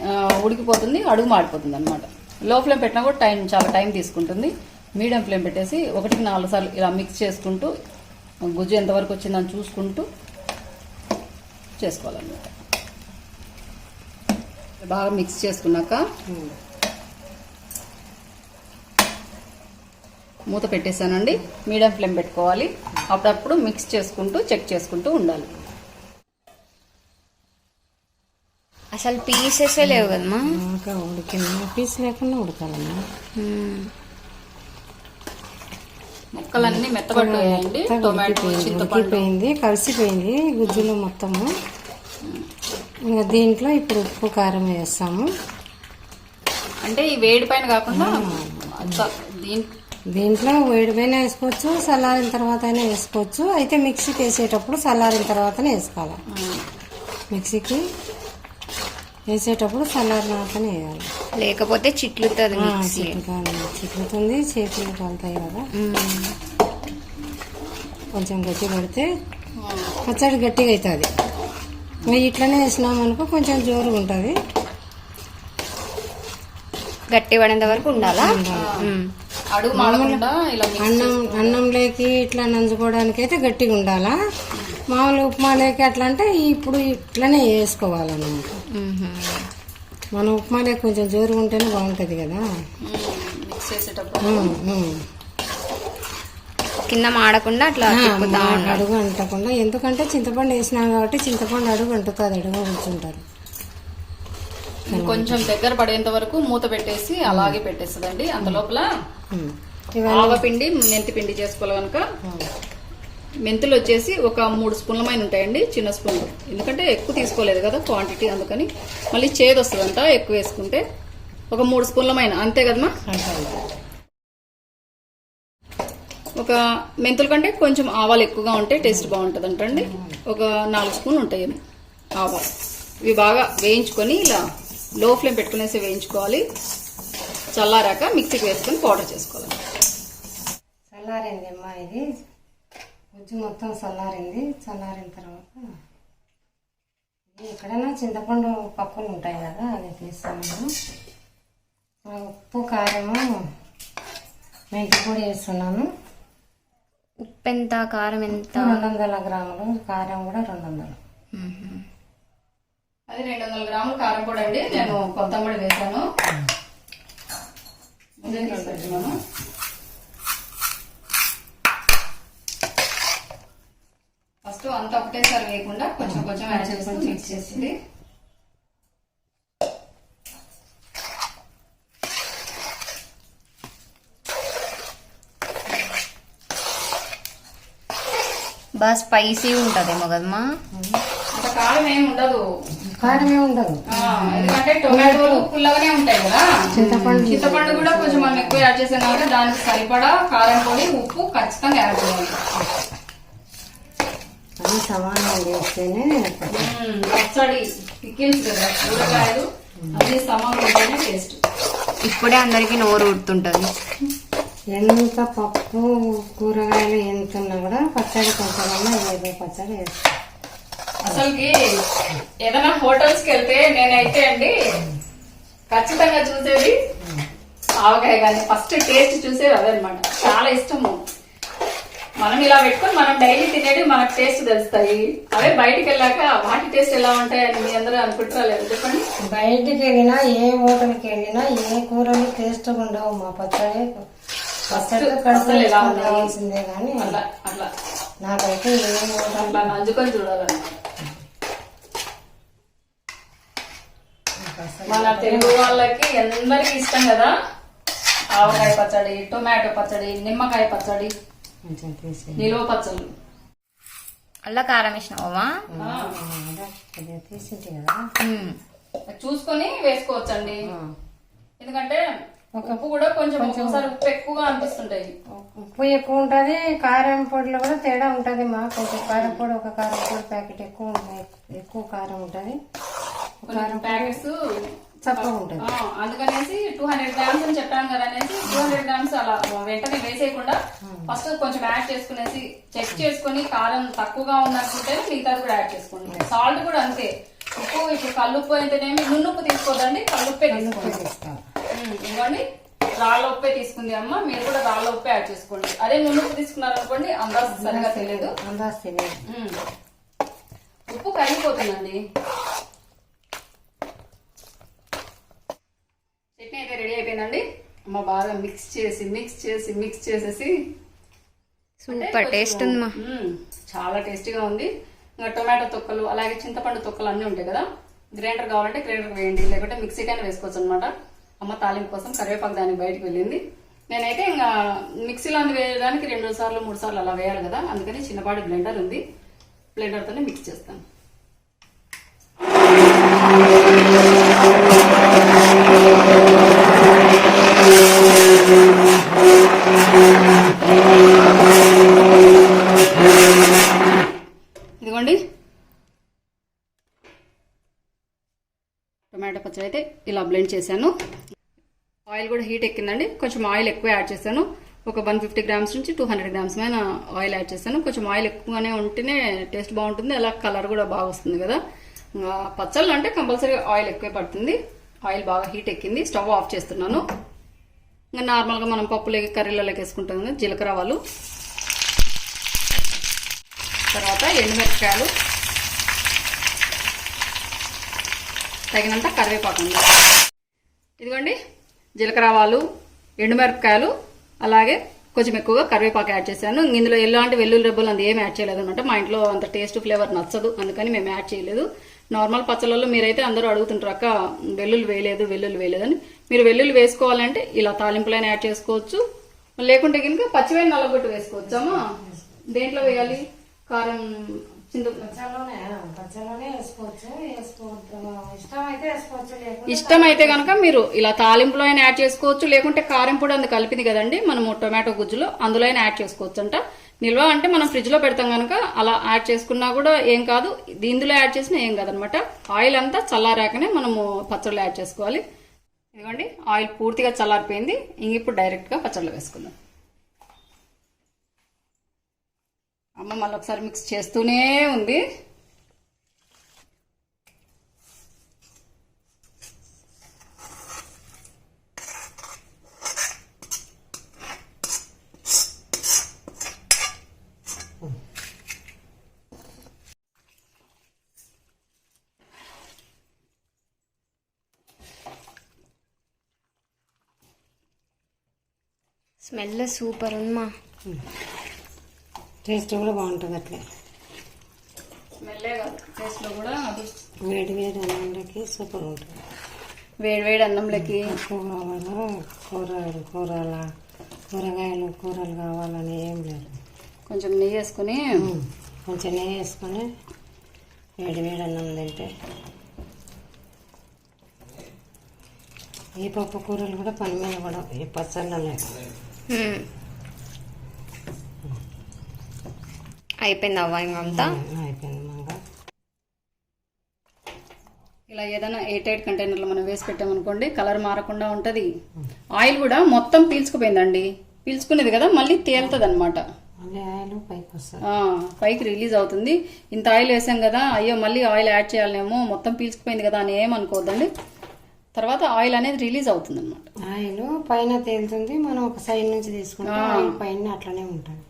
ఉడికిపోతుంది, అడుగు మాడిపోతుంది అనమాట. లో ఫ్లేమ్ పెట్టినా కూడా చాలా టైం తీసుకుంటుంది. మీడియం ఫ్లేమ్ పెట్టేసి 1-4 సార్లు ఇలా మిక్స్ చేసుకుంటూ గుజ్జు ఎంతవరకు వచ్చిందని చూసుకుంటూ చేసుకోవాలన్నమాట. బాగా మిక్స్ చేసుకున్నాక మూత పెట్టేసానండి. మీడియం ఫ్లేమ్ పెట్టుకోవాలి. అప్పుడప్పుడు మిక్స్ చేసుకుంటూ చెక్ చేసుకుంటూ ఉండాలి. అసలు పీసెస్ లేవు కదమ్మా. ఇంకా ఉడికింది, పీస్ లేకుండా ఉడకాలమ్మా. ముక్కలన్నీ మెత్తబడిపోయాయండి. టొమాటో, చింతపండు ఉడికిపోయింది, కలిసిపోయింది గుజ్జులో మొత్తము. ఇంకా దీంట్లో ఇప్పుడు ఉప్పు కారం వేస్తాము. అంటే ఈ వేడి పైన కాకుండా దీంట్లో వేడిపైన వేసుకోవచ్చు, చల్లారిన తర్వాత అయినా వేసుకోవచ్చు. అయితే మిక్సీకి వేసేటప్పుడు చల్లారిన తర్వాతనే వేసుకోవాలి. మిక్సీకి వేసేటప్పుడు చల్లారిన తర్వాతనే వేయాలి, లేకపోతే చిట్లుతుంది. చిట్లుతుంది, చేతులు కాలుతాయి కదా. కొంచెం గట్టి పడితే పచ్చడి గట్టిగా అవుతుంది. ఇట్లనే వేసినామనుకో కొంచెం జోరుగా ఉంటుంది. గట్టి పడేంత వరకు ఉండాలా. అడుగు మాడకుండా ఇలా అన్నంలోకి ఇట్లా నంచుకోవడానికి అయితే గట్టిగా ఉండాలా. మామూలు ఉప్మాలోకి అట్లా అంటే ఇప్పుడు ఇట్లనే వేసుకోవాలన్నమాట. మన ఉప్మాలోకి కొంచెం జోరుగా ఉంటేనే బాగుంటుంది కదా. మిక్స్ చేసేటప్పుడు కింద మాడకుండా అట్లా అడుగు అంటకుండా, ఎందుకంటే చింతపండు వేసినాం కాబట్టి చింతపండు అడుగు అంటుతుంది, అడుగు కూర్చుంటారు. కొంచెం దగ్గర పడేంత వరకు మూత పెట్టేసి అలాగే పెట్టేస్తుందండి. అంత లోపల ఆవపిండి, మెంతి పిండి చేసుకోవాలి కనుక మెంతులు వచ్చేసి ఒక 3 స్పూన్ల పైన ఉంటాయండి, చిన్న స్పూన్లు. ఎందుకంటే ఎక్కువ తీసుకోలేదు కదా క్వాంటిటీ, అందుకని మళ్ళీ చేదు వస్తుందంట ఎక్కువ వేసుకుంటే. ఒక 3 స్పూన్ల పైన, అంతే కదమ్మా. ఒక మెంతుల కంటే కొంచెం ఆవాలు ఎక్కువగా ఉంటే టేస్ట్ బాగుంటుంది అంటండి. ఒక 4 స్పూన్లు ఉంటాయి ఆవాలు. ఇవి బాగా వేయించుకొని ఇలా లో ఫ్లేమ్ పెట్టుకునేసి వేయించుకోవాలి. చల్లారాక మిక్సీకి వేసుకొని పౌడర్ చేసుకోవాలి. చల్లారింది అమ్మా, ఇది గుజ్జు మొత్తం చల్లారింది. చల్లారిన తర్వాత ఎక్కడైనా చింతపండు పప్పులు ఉంటాయి కదా, అది తీస్తున్నాను. ఉప్పు, కారము, మెంతి పొడి వేస్తున్నాను. ఉప్పు ఎంత, కారం ఎంత? 200 గ్రాములు, కారం కూడా 200. అది 200 గ్రాములు కారం పొడి అండి. నేను కొత్తమడి వేసాను. ఫస్ట్ అంతా ఒకటేసారి వేయకుండా కొంచెం కొంచెం యాడ్ చేసుకొని మిక్స్ చేసింది. బాగా స్పైసీ ఉంటదేమో కదమ్మా. అంత కారం ఏమి ఉండదు. కారమే ఉండదు, ఎందుకంటే టొమాటోలు పుల్లగానే ఉంటాయి కదా. చింతపండు కూడా కొంచెం మనం ఎక్కువ యాడ్ చేసాం కాబట్టి దానికి సరిపడా కారం పొడి, ఉప్పు ఖచ్చితంగా యాడ్ చేయాలి. అది సమానం చేస్తేనే పచ్చడి, పికిల్స్ కదా, కూరగాయలు అన్ని సమానం ఉంటేనే టేస్ట్. ఇప్పుడే అందరికి నోరు ఊడుతుంటది. ఎంత పప్పు, కూరగాయలు ఎంత ఉన్నా కూడా పచ్చడి కొంచెమన్నా ఏదో పచ్చడి వేస్తాం. అసలుకి ఏదైనా హోటల్స్ కి వెళ్తే నేనైతే అండి ఖచ్చితంగా చూసేది ఆవకాయ, కానీ ఫస్ట్ టేస్ట్ చూసేది అదే అనమాట. చాలా ఇష్టము. మనం ఇలా పెట్టుకొని మనం డైలీ తినేది మనకు టేస్ట్ తెలుస్తాయి. అవే బయటికి వెళ్ళాక వాటి టేస్ట్ ఎలా ఉంటాయని మీ అందరూ అనుకుంటారా లేదు చెప్పండి. బయటికి వెళ్ళినా, ఏ హోటల్కి వెళ్ళినా ఏ కూరలు టేస్ట్ ఉండవు. మా పచ్చడి కావాల్సిందే కానీ అట్లా నాకైతే ఏ హోటల్ అట్లా నంచుకొని చూడాలన్నమాట. మన తెలుగు వాళ్ళకి అందరికి ఇష్టం కదా ఆవకాయ పచ్చడి, టొమాటో పచ్చడి, నిమ్మకాయ పచ్చడి, నిలువ పచ్చళ్ళు. అల్లా కారం వేసినావా? తీసింటి కదా, చూసుకొని వేసుకోవచ్చండి. ఎందుకంటే ఉప్పు కూడా కొంచెం ఒకసారి ఉప్పు ఎక్కువగా అనిపిస్తుంటాయి. ఉప్పు ఎక్కువ ఉంటది, కారం పొడిలో కూడా తేడా ఉంటది. మా కొంచెం కారం పొడి, ఒక కారం పొడి ప్యాకెట్ ఎక్కువ కారం ఉంటది, కారం ప్యాకెట్స్ చప్పగా ఉంటది. అందుకనేసి 200 గ్రామ్స్ అని చెప్పాను కదా అనేసి 200 గ్రామ్స్ అలా వెంటనే వేసేయకుండా ఫస్ట్ కొంచెం యాడ్ చేసుకునేసి చెక్ చేసుకుని కారం తక్కువగా ఉందనుకుంటే మిగతాది కూడా యాడ్ చేసుకోండి. సాల్ట్ కూడా అంతే. ఉప్పు ఇప్పుడు కల్లుప్పు అయితేనేమి నున్నుప్పు తీసుకోదండి, కల్లుప్పే తీసుకోండి. ఇవ్వండి, రాళ్ళ ఉప్పే తీసుకుంది అమ్మ. మీరు కూడా రాళ్ళ ఉప్పే యాడ్ చేసుకోండి. అదే నూనె ఉప్పు తీసుకున్నారనుకోండి అందాజ సరిగా తెలియదు. అందాజ తెలియదు. ఉప్పు కరిగిపోతుందండి. చట్నీ అయితే రెడీ అయిపోయిందండి. అమ్మ బాగా మిక్స్ చేసేసి సూపర్ టేస్ట్ ఉంది మా. చాలా టేస్టీగా ఉంది. ఇంకా టొమాటో తొక్కలు అలాగే చింతపండు తొక్కలు అన్నీ ఉంటాయి కదా, గ్రైండర్ కావాలంటే గ్రైండర్ వేయండి, లేకుంటే మిక్సీకైనా వేసుకోవచ్చు అనమాట. అమ్మ తాలింపు కోసం కరివేపాకు దానికి బయటకు వెళ్ళింది. నేనైతే ఇంకా మిక్సీలో వేయడానికి 2 సార్లు 3 సార్లు అలా వేయాలి కదా, అందుకని చిన్నపాటి బ్లెండర్ ఉంది, బ్లెండర్తోనే మిక్స్ చేస్తాను. ఇదిగోండి టొమాటో పచ్చడి అయితే ఇలా బ్లెండ్ చేశాను. ఆయిల్ కూడా హీట్ ఎక్కిందండి. కొంచెం ఆయిల్ ఎక్కువ యాడ్ చేశాను. ఒక 150 గ్రామ్స్ నుంచి 200 గ్రామ్స్ మైన ఆయిల్ యాడ్ చేశాను. కొంచెం ఆయిల్ ఎక్కువగానే ఉంటేనే టేస్ట్ బాగుంటుంది, అలా కలర్ కూడా బాగా వస్తుంది కదా. పచ్చళ్ళు అంటే కంపల్సరీ ఆయిల్ ఎక్కువే పడుతుంది. ఆయిల్ బాగా హీట్ ఎక్కింది. స్టవ్ ఆఫ్ చేస్తున్నాను. ఇంకా నార్మల్గా మనం పప్పులకి కర్రీలలోకి వేసుకుంటాం కదా, జీలకర్ర ఆవాలు, తర్వాత ఎండుమిరపకాయలు, తగినంత కరివేపాకు ఉంది. ఇదిగోండి జీలకర్ర ఆవాలు, ఎండుమిరపకాయలు, అలాగే కొంచెం ఎక్కువగా కరివేపాకు యాడ్ చేశాను. ఇందులో ఎలాంటి వెల్లుల్లి రెబ్బలు అంత ఏం యాడ్ చేయలేదు అనమాట. మా ఇంట్లో అంత టేస్ట్ ఫ్లేవర్ నచ్చదు, అందుకని మేము యాడ్ చేయలేదు. నార్మల్ పచ్చళ్ళలో మీరైతే అందరూ అడుగుతుంటారు అక్క వెల్లుల్లి వేయలేదని. మీరు వెల్లుల్లి వేసుకోవాలంటే ఇలా తాలింపులైనా యాడ్ చేసుకోవచ్చు, లేకుంటే కనుక పచ్చివేడి నల్లగొట్టు వేసుకోవచ్చు. అమ్మా దేంట్లో వేయాలి? కారం పచ్చలోనే వేసుకోవచ్చు, ఇష్టం అయితే కనుక మీరు ఇలా తాలింపులో అయినా యాడ్ చేసుకోవచ్చు, లేకుంటే కారం పొడి అందుకు కలిపింది కదండి మనము టొమాటో గుజ్జులో, అందులో అయినా యాడ్ చేసుకోవచ్చు అంట. నిల్వ అంటే మనం ఫ్రిడ్జ్ లో పెడతాం కనుక అలా యాడ్ చేసుకున్నా కూడా ఏం కాదు, ఇందులో యాడ్ చేసినా ఏం కాదనమాట. ఆయిల్ అంతా చల్లారాకనే మనము పచ్చళ్ళు యాడ్ చేసుకోవాలి. ఇదిగోండి ఆయిల్ పూర్తిగా చల్లారిపోయింది. ఇప్పుడు డైరెక్ట్ గా పచ్చళ్ళు వేసుకుందాం. అమ్మ మళ్ళీ ఒకసారి మిక్స్ చేస్తూనే ఉంది. స్మెల్ సూపర్ ఉందమ్మా. టేస్ట్ కూడా బాగుంటుంది. అట్లే స్మెల్లే కాదు టేస్ట్ లో కూడా వేడి వేడి అన్నంలోకి సూపర్ ఉంటుంది. వేడి అన్నంలోకి కూరగాయలు కూరలు కావాలని ఏం లేదు. కొంచెం నెయ్యి వేసుకుని వేడి వేడి అన్నం తింటే ఈ పప్పు కూరలు కూడా పని మీద కూడా ఈ పచ్చళ్ళనే. అయిపోయింది అవ్వ ఇంకంతా అయిపోయింది. మంగా ఇలా ఏదైనా ఎయిర్ టైట్ కంటైనర్లో మనం వేసి పెట్టామనుకోండి కలర్ మారకుండా ఉంటుంది. ఆయిల్ కూడా మొత్తం పీల్చుకుపోయిందండి. పీల్చుకునేది కదా మళ్ళీ తేలుతుంది అనమాట. ఆయిల్ పైకి వస్తుంది, పైకి రిలీజ్ అవుతుంది. ఇంత ఆయిల్ వేసాం కదా, అయ్యో మళ్ళీ ఆయిల్ యాడ్ చేయాలేమో, మొత్తం పీల్చుకుపోయింది కదా అని ఏమనుకోవద్దండి. తర్వాత ఆయిల్ అనేది రిలీజ్ అవుతుంది అనమాట. ఆయిల్ పైన తేలుతుంది, మనం ఒక సైడ్ నుంచి తీసుకుంటే ఆయిల్ పైన అట్లనే ఉంటుంది.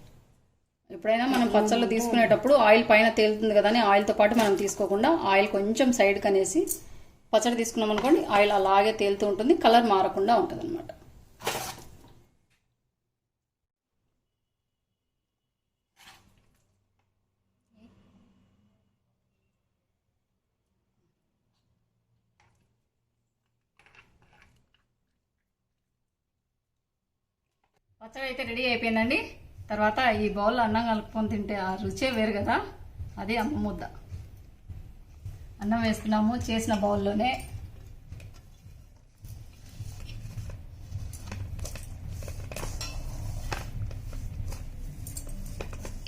ఎప్పుడైనా మనం పచ్చళ్ళు తీసుకునేటప్పుడు ఆయిల్ పైన తేలుతుంది కదా అని ఆయిల్తో పాటు మనం తీసుకోకుండా ఆయిల్ కొంచెం సైడ్ కనేసి పచ్చడి తీసుకున్నాం అనుకోండి, ఆయిల్ అలాగే తేలుతూ ఉంటుంది, కలర్ మారకుండా ఉంటుంది అనమాట. పచ్చడి అయితే రెడీ అయిపోయిందండి. తర్వాత ఈ బౌల్లో అన్నం కలుపుకొని తింటే ఆ రుచే వేరు కదా, అది అమ్మ ముద్ద. అన్నం వేస్తున్నాము చేసిన బౌల్లోనే.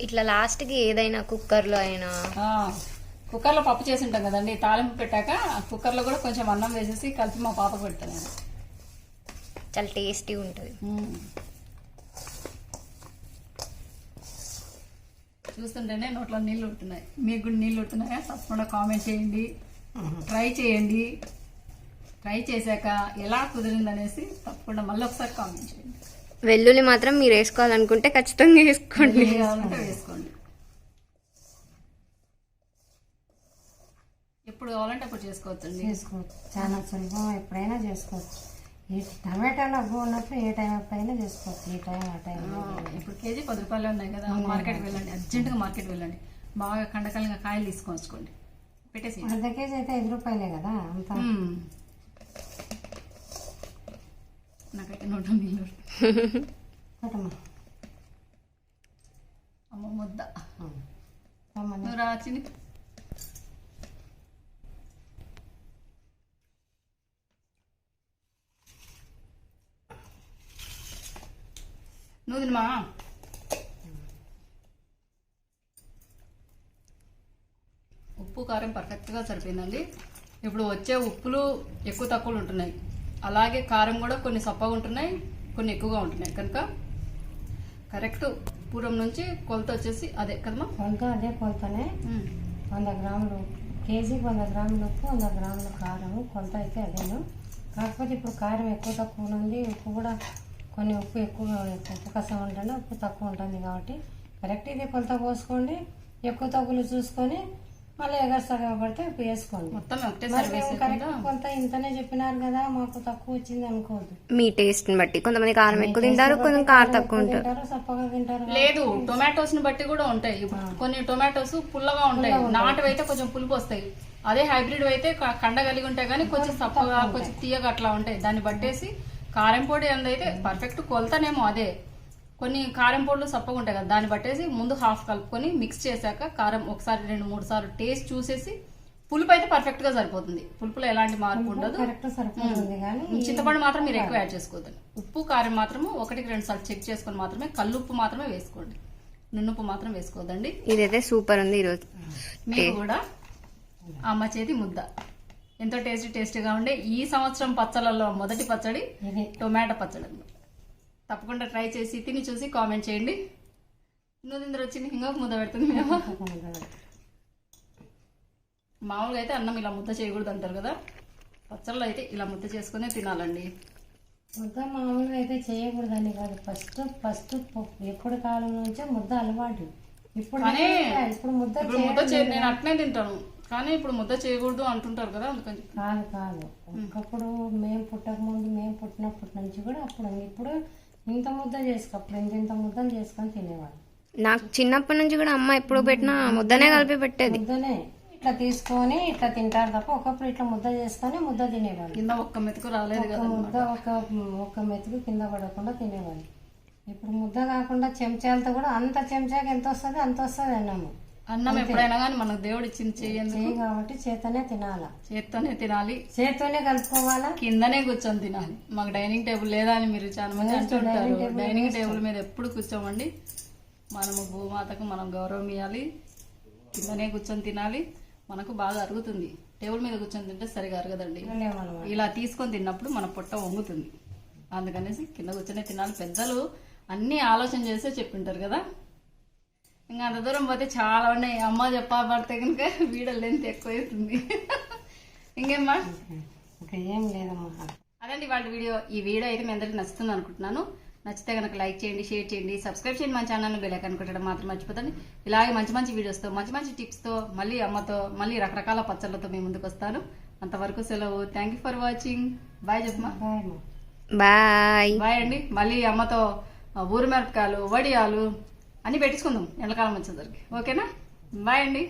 ఇట్లా లాస్ట్కి ఏదైనా కుక్కర్లో అయినా, కుక్కర్లో పప్పు చేసి ఉంటాం కదండి, తాలింపు పెట్టాక కుక్కర్లో కూడా కొంచెం అన్నం వేసేసి కలిపి మా పాపకు పెడతాను. చాలా టేస్టీ ఉంటుంది. చూస్తుంటేనే నోట్లో నీళ్ళు ఉడుతున్నాయి. మీకు కూడా నీళ్ళు ఉడుతున్నాయా? తప్పకుండా కామెంట్ చేయండి, ట్రై చేయండి. ట్రై చేశాక ఎలా కుదిరిందనేసి తప్పకుండా మళ్ళీ ఒకసారి కామెంట్ చేయండి. వెల్లుల్లి మాత్రం మీరు వేసుకోవాలనుకుంటే ఖచ్చితంగా వేసుకోండి. ఏది కావాలంటే వేసుకోండి. ఎప్పుడు కావాలంటే అప్పుడు చేసుకోవచ్చండి. చేసుకోవచ్చు, చాలా సులభం, ఎప్పుడైనా చేసుకోవచ్చు. ఈ టమాటాలు అవ్వ ఉన్నప్పుడు ఏ టైం అప్పుడైనా చేసుకోవచ్చు. ఈ టైం ఆ టైం ఇప్పుడు కేజీ 10 రూపాయలు ఉన్నాయి కదా, మార్కెట్కి వెళ్ళండి, అర్జెంటుగా మార్కెట్కి వెళ్ళండి, బాగా కండకాలంగా కాయలు తీసుకొచ్చుకోండి, పెట్టేసి. అర్ధ కేజీ అయితే 5 రూపాయలే కదా అంత. నాకైతే నోట నీళ్ళు కొట్టమ్మా. అమ్మ ముద్ద తమ్మని. నువ్వు రాచిని. నువ్వు తినమా. ఉప్పు కారం పర్ఫెక్ట్గా సరిపోయిందండి. ఇప్పుడు వచ్చే ఉప్పులు ఎక్కువ తక్కువలు ఉంటున్నాయి, అలాగే కారం కూడా కొన్ని సప్పగా ఉంటున్నాయి, కొన్ని ఎక్కువగా ఉంటున్నాయి. కనుక కరెక్ట్ పూర్వం నుంచి కొలత వచ్చేసి అదే కదమ్మా. కొలత అదే కొలతనే. 100 గ్రాములు కేజీకి 100 గ్రాములు ఉప్పు, 100 గ్రాములు కారం, కొలత అయితే అదేను. కాకపోతే ఇప్పుడు కారం ఎక్కువ తక్కువ ఉంది, ఉప్పు కూడా కొన్ని ఉప్పు ఉప్పు కసం ఉంటుంది, ఉప్పు తక్కువ ఉంటుంది. కాబట్టి కరెక్ట్ ఇదే కొలత పోసుకోండి. ఎక్కువ తక్కువలు చూసుకొని మళ్ళీ ఎగస్ట్రాగా పడితే ఉప్పు వేసుకోండి. మొత్తం ఒకటేసారి కరెక్ట్ కొలత ఇంతనే చెప్పినారు కదా మాకు తక్కువ వచ్చింది అనుకోవద్దు. మీ టేస్ట్ ని బట్టి కొంతమంది కారం ఎక్కువ తింటారు, కొంతమంది కారం తక్కువ ఉంటారు, సప్పగా తింటారు. లేదు, టొమాటోస్ ని బట్టి కూడా ఉంటాయి. కొన్ని టొమాటోస్ పుల్లగా ఉంటాయి, నాటు అయితే కొంచెం పులుపు వస్తాయి. అదే హైబ్రిడ్ అయితే కండ కలిగి ఉంటాయి కానీ కొంచెం సప్పగా కొంచెం తీయగా అట్లా ఉంటాయి. దాన్ని బట్టేసి కారం పొడి అయితే పర్ఫెక్ట్ కొలతనేమో అదే. కొన్ని కారం పొడులు సప్పగా ఉంటాయి కదా, దాన్ని బట్టేసి ముందు హాఫ్ కలుపుకొని మిక్స్ చేశాక కారం ఒకసారి 2-3 సార్లు టేస్ట్ చూసేసి పులుపు అయితే పర్ఫెక్ట్ గా సరిపోతుంది. పులుపులో ఎలాంటి మార్పు ఉండదు. కరెక్ట్ సరిపోతుంది. కానీ చింతపండు మాత్రం మీరు ఎక్కువ యాడ్ చేసుకోవద్దండి. ఉప్పు కారం మాత్రము 1-2 సార్లు చెక్ చేసుకొని మాత్రమే, కల్లుప్పు మాత్రమే వేసుకోండి, నున్నుప్పు మాత్రం వేసుకోవద్దండి. ఇదైతే సూపర్ ఉంది ఈరోజు. మీరు కూడా అమ్మ చేతి ముద్ద ఎంతో టేస్టీగా ఉండే ఈ సంవత్సరం పచ్చళ్ళలో మొదటి పచ్చడి టొమాటో పచ్చడి అన్నమాట. తప్పకుండా ట్రై చేసి తిని చూసి కామెంట్ చేయండి. నువ్వు తిందరు వచ్చింది ఇంకొక ముద్ద పెడుతుంది. మేము మామూలుగా అయితే అన్నం ఇలా ముద్ద చేయకూడదు అంటారు కదా, పచ్చళ్ళు అయితే ఇలా ముద్ద చేసుకునే తినాలండి. ముద్ద మామూలుగా అయితే చేయకూడదని కాదు, ఫస్ట్ ఎప్పుడు కాలం నుంచే ముద్ద అలవాటు. ఇప్పుడు ముద్ద నేను అట్నే తింటాను, కానీ ఇప్పుడు ముద్ద చేయకూడదు అంటుంటారు కదా, అందుకని. కాదు ఒకప్పుడు మేము పుట్టినప్పటి నుంచి కూడా అప్పుడు ఇప్పుడు ఇంత ముద్ద అప్పుడు ఇంత ముద్దలు చేసుకొని తినేవాళ్ళు. నాకు చిన్నప్పటి నుంచి కూడా అమ్మ ఎప్పుడు పెట్టినా ముద్దనే కలిపి పెట్టేది. ముద్దనే ఇట్లా తీసుకొని ఇట్లా తింటారు తప్ప ఒకప్పుడు ఇట్లా ముద్ద చేసుకొని ముద్ద తినేవాళ్ళు. కింద ఒక్క మెతుకు రాలేదు కదా, ముద్ద ఒక మెతుకు కింద పడకుండా తినేవాళ్ళు. ఇప్పుడు ముద్ద కాకుండా చెంచాలతో కూడా అంత చెంచాకి ఎంత వస్తుంది అంత వస్తుంది అన్నం ఎప్పుడైనా కానీ మనకు దేవుడు ఇచ్చింది చెయ్యి కాబట్టి చేతనే తినాలా, చేత్తోనే తినాలి, చేత్తోనే కలుపుకోవాలా, కిందనే కూర్చొని తినాలి. మాకు డైనింగ్ టేబుల్ లేదా అని మీరు చాలా మంది అంటుంటారు. డైనింగ్ టేబుల్ మీద ఎప్పుడు కూర్చోమండి. మనము భూమాతకు మనం గౌరవం ఇవ్వాలి, కిందనే కూర్చొని తినాలి. మనకు బాగా అరుగుతుంది. టేబుల్ మీద కూర్చొని తింటే సరిగా అరగదండి. ఇలా తీసుకొని తిన్నప్పుడు మన పొట్ట వంగుతుంది. అందుకనేసి కింద కూర్చొని తినాలి. పెద్దలు అన్ని ఆలోచన చేసే చెప్పింటారు కదా. ఇంకా అంత దూరం పోతే చాలా ఉన్నాయి. అమ్మ చెప్పబడితే కనుక వీడియో లెంత్ ఎక్కువ అవుతుంది. ఇంకేమ్మా? ఏం లేదమ్మా. అదండి వాళ్ళ వీడియో. ఈ వీడియో అయితే మీ అందరికి నచ్చుతుంది అనుకుంటున్నాను. నచ్చితే కనుక లైక్ చేయండి, షేర్ చేయండి, సబ్స్క్రైబ్ చేయండి. మన ఛానల్ని బెల్ ఐకాన్ కొట్టడం మాత్రం మర్చిపోతండి. ఇలాగే మంచి వీడియోస్తో మంచి టిప్స్తో మళ్ళీ అమ్మతో మళ్ళీ రకరకాల పచ్చళ్ళతో మీ ముందుకు వస్తాను. అంతవరకు సెలవు. Thank you for watching. Bye చెప్పమా. బాయ్ అండి. మళ్ళీ అమ్మతో ఊరు మిరపకాయలు, వడియాలు అన్ని పెట్టించుకుందాం ఎండాకాలం వచ్చేసరికి. ఓకేనా? బాయ్ అండి.